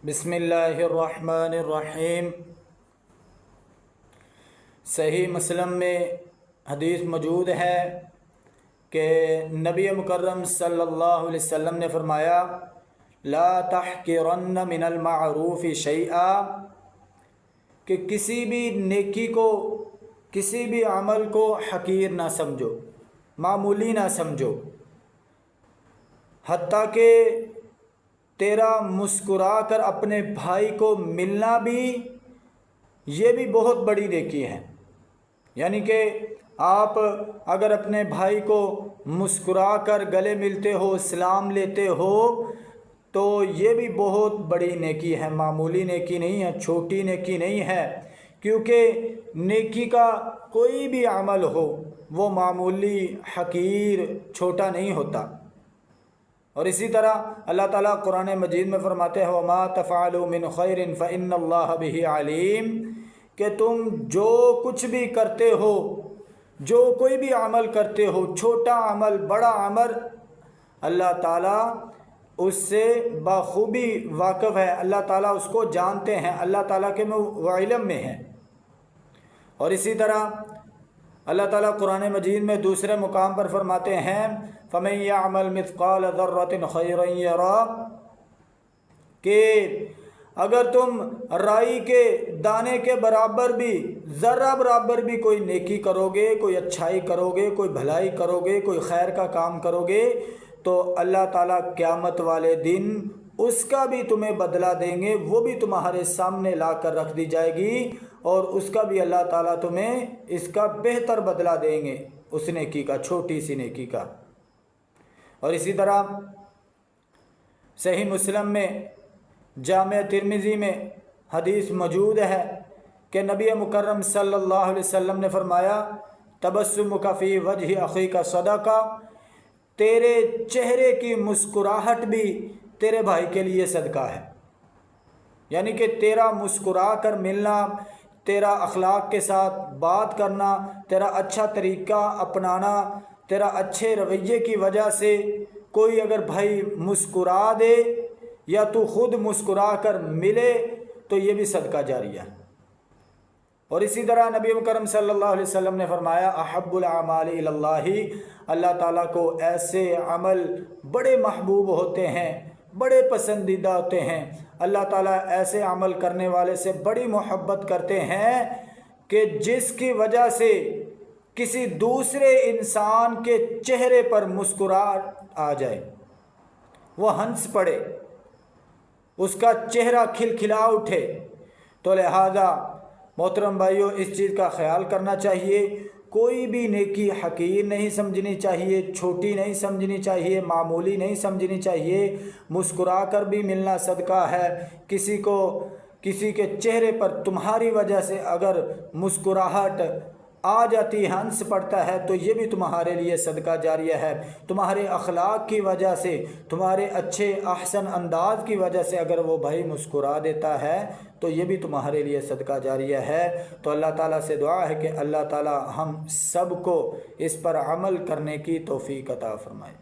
بسم اللہ الرحمن الرحیم۔ صحیح مسلم میں حدیث موجود ہے کہ نبی مکرم صلی اللہ علیہ وسلم نے فرمایا لا تحقرن من المعروف شیئا، کہ کسی بھی نیکی کو، کسی بھی عمل کو حقیر نہ سمجھو، معمولی نہ سمجھو، حتیٰ کہ تیرا مسکرا کر اپنے بھائی کو ملنا بھی، یہ بھی بہت بڑی نیکی ہے۔ یعنی کہ آپ اگر اپنے بھائی کو مسکرا کر گلے ملتے ہو، سلام لیتے ہو، تو یہ بھی بہت بڑی نیکی ہے، معمولی نیکی نہیں ہے، چھوٹی نیکی نہیں ہے، کیونکہ نیکی کا کوئی بھی عمل ہو وہ معمولی، حقیر، چھوٹا نہیں ہوتا۔ اور اسی طرح اللہ تعالیٰ قرآن مجید میں فرماتے ہیں وَمَا تَفْعَلُوا مِنْ خَيْرٍ فَإِنَّ اللَّهَ بِهِ عَلِيمٌ، کہ تم جو کچھ بھی کرتے ہو، جو کوئی بھی عمل کرتے ہو، چھوٹا عمل، بڑا عمل، اللہ تعالیٰ اس سے بخوبی واقف ہے، اللہ تعالیٰ اس کو جانتے ہیں، اللہ تعالیٰ کے وہ علم میں ہیں۔ اور اسی طرح اللہ تعالیٰ قرآن مجید میں دوسرے مقام پر فرماتے ہیں فَمَن يَعْمَلْ مِثْقَالَ ذَرَّةٍ خَيْرًا يَرَهُ، کہ اگر تم رائی کے دانے کے برابر بھی، ذرہ برابر بھی کوئی نیکی کرو گے، کوئی اچھائی کرو گے، کوئی بھلائی کرو گے، کوئی خیر کا کام کرو گے، تو اللہ تعالیٰ قیامت والے دن اس کا بھی تمہیں بدلہ دیں گے، وہ بھی تمہارے سامنے لا کر رکھ دی جائے گی، اور اس کا بھی اللہ تعالیٰ تمہیں اس کا بہتر بدلہ دیں گے، اس نیکی کا، چھوٹی سی نیکی کا۔ اور اسی طرح صحیح مسلم میں، جامع ترمذی میں حدیث موجود ہے کہ نبی مکرم صلی اللہ علیہ وسلم نے فرمایا تبسمک فی وجہ اخیک صدقہ، تیرے چہرے کی مسکراہٹ بھی تیرے بھائی کے لیے صدقہ ہے۔ یعنی کہ تیرا مسکرا کر ملنا، تیرا اخلاق کے ساتھ بات کرنا، تیرا اچھا طریقہ اپنانا، تیرا اچھے رویے کی وجہ سے کوئی اگر بھائی مسکرا دے یا تو خود مسکرا کر ملے تو یہ بھی صدقہ جاریہ ہے۔ اور اسی طرح نبی مکرم صلی اللہ علیہ وسلم نے فرمایا احب الاعمال الی اللہ، اللہ تعالیٰ کو ایسے عمل بڑے محبوب ہوتے ہیں، بڑے پسندیدہ ہوتے ہیں، اللہ تعالیٰ ایسے عمل کرنے والے سے بڑی محبت کرتے ہیں کہ جس کی وجہ سے کسی دوسرے انسان کے چہرے پر مسکراہٹ آ جائے، وہ ہنس پڑے، اس کا چہرہ کھلکھلا اٹھے۔ تو لہذا محترم بھائیوں، اس چیز کا خیال کرنا چاہیے، کوئی بھی نیکی حقیر نہیں سمجھنی چاہیے، چھوٹی نہیں سمجھنی چاہیے، معمولی نہیں سمجھنی چاہیے۔ مسکرا کر بھی ملنا صدقہ ہے، کسی کے چہرے پر تمہاری وجہ سے اگر مسکراہٹ آ جاتی، ہنس پڑتا ہے، تو یہ بھی تمہارے لیے صدقہ جاریہ ہے۔ تمہارے اخلاق کی وجہ سے، تمہارے اچھے احسن انداز کی وجہ سے اگر وہ بھائی مسکرا دیتا ہے تو یہ بھی تمہارے لیے صدقہ جاریہ ہے۔ تو اللہ تعالیٰ سے دعا ہے کہ اللہ تعالیٰ ہم سب کو اس پر عمل کرنے کی توفیق عطا فرمائے۔